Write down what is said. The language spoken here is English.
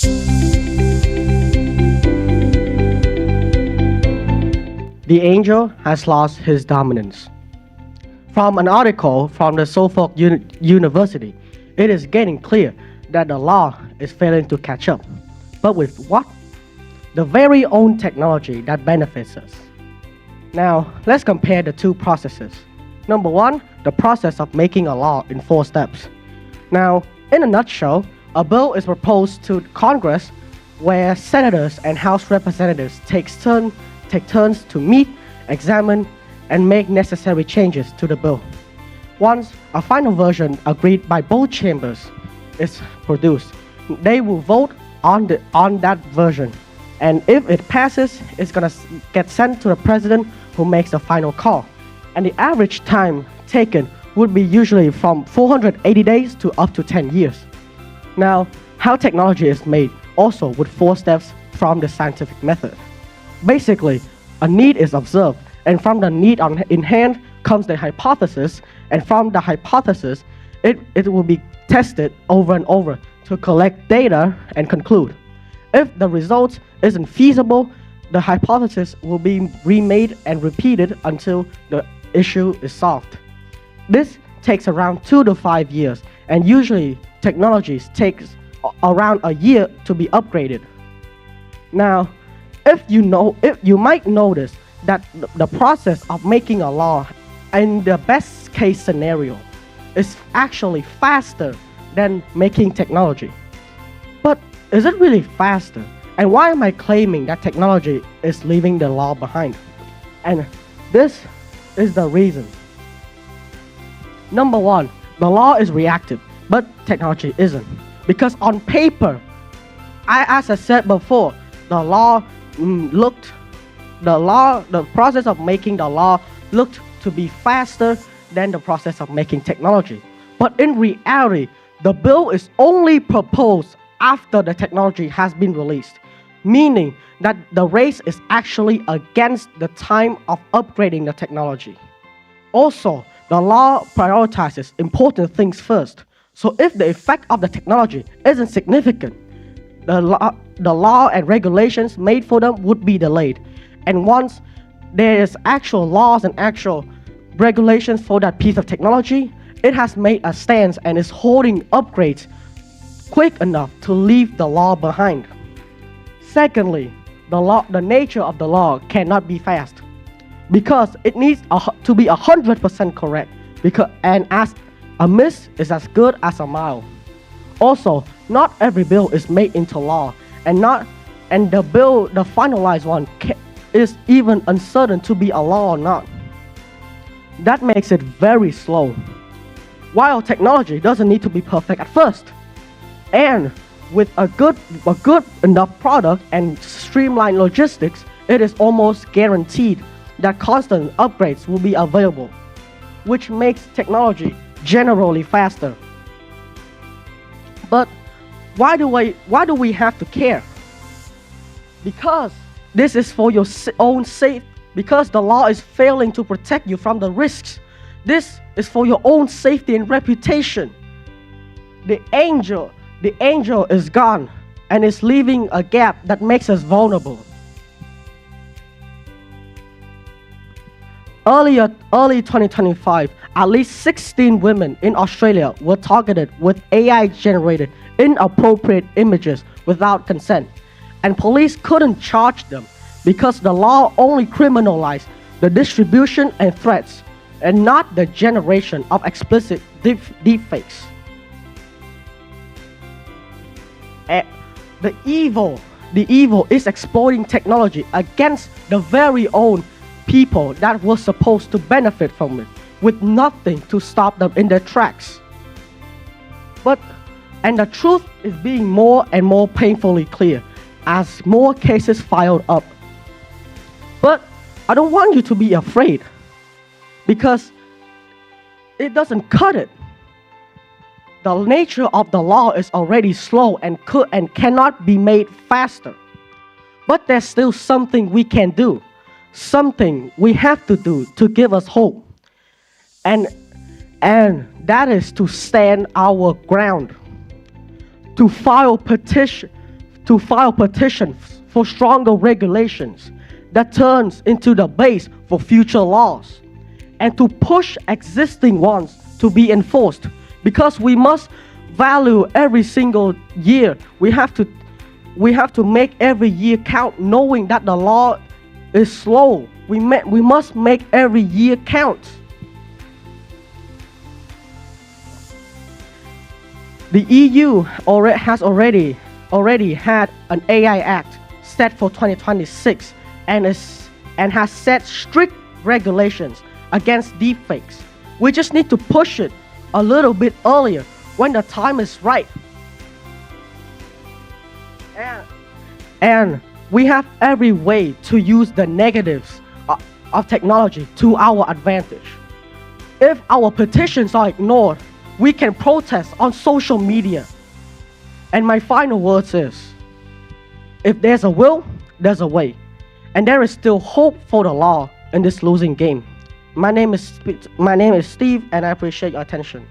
The angel has lost his dominance. From an article from the Suffolk University, it is getting clear that the law is failing to catch up. But with what? The very own technology that benefits us. Now, let's compare the two processes. Number one, the process of making a law in 4 steps. Now, in a nutshell, a bill is proposed to Congress where senators and House representatives take turns to meet, examine, and make necessary changes to the bill. Once a final version agreed by both chambers is produced, they will vote on that version. And if it passes, it's gonna get sent to the president who makes the final call. And the average time taken would be usually from 480 days to up to 10 years. Now, how technology is made also with 4 steps from the scientific method. Basically, a need is observed, and from the need in hand comes the hypothesis, and from the hypothesis, it will be tested over and over to collect data and conclude. If the result isn't feasible, the hypothesis will be remade and repeated until the issue is solved. This takes around 2 to 5 years, and usually technologies takes around a year to be upgraded. Now, if you might notice that the process of making a law in the best case scenario is actually faster than making technology. But is it really faster? And why am I claiming that technology is leaving the law behind? And this is the reason. Number one, the law is reactive, but technology isn't. Because on paper, as I said before, the process of making the law looked to be faster than the process of making technology. But in reality, the bill is only proposed after the technology has been released, meaning that the race is actually against the time of upgrading the technology. Also, the law prioritizes important things first. So if the effect of the technology isn't significant, the law and regulations made for them would be delayed. And once there is actual laws and actual regulations for that piece of technology, it has made a stance and is holding upgrades quick enough to leave the law behind. Secondly, the nature of the law cannot be fast because it needs to be 100% correct. And as a miss is as good as a mile. Also, not every bill is made into law, and the finalized one is even uncertain to be a law or not. That makes it very slow. While technology doesn't need to be perfect at first, and with a good enough product and streamlined logistics, it is almost guaranteed that constant upgrades will be available, which makes technology generally faster. But why do we have to care? Because this is for your own safety. Because the law is failing to protect you from the risks. This is for your own safety and reputation. The angel is gone and is leaving a gap that makes us vulnerable. Early 2025, at least 16 women in Australia were targeted with AI-generated inappropriate images without consent, and police couldn't charge them because the law only criminalized the distribution and threats, and not the generation of explicit deepfakes. The evil is exploiting technology against the very own people that were supposed to benefit from it, with nothing to stop them in their tracks. And the truth is being more and more painfully clear as more cases filed up. But I don't want you to be afraid, because it doesn't cut it. The nature of the law is already slow and cannot be made faster. But there's still something we can do, something we have to do to give us hope. And that is to stand our ground, to file to file petitions for stronger regulations that turns into the base for future laws, and to push existing ones to be enforced, because we must value every single year. We have to make every year count, knowing that the law is slow. We must make every year count. The EU has already had an AI Act set for 2026 and has set strict regulations against deepfakes. We just need to push it a little bit earlier when the time is right. And we have every way to use the negatives of technology to our advantage. If our petitions are ignored, we can protest on social media. And my final words is, if there's a will, there's a way. And there is still hope for the law in this losing game. My name is Steve, and I appreciate your attention.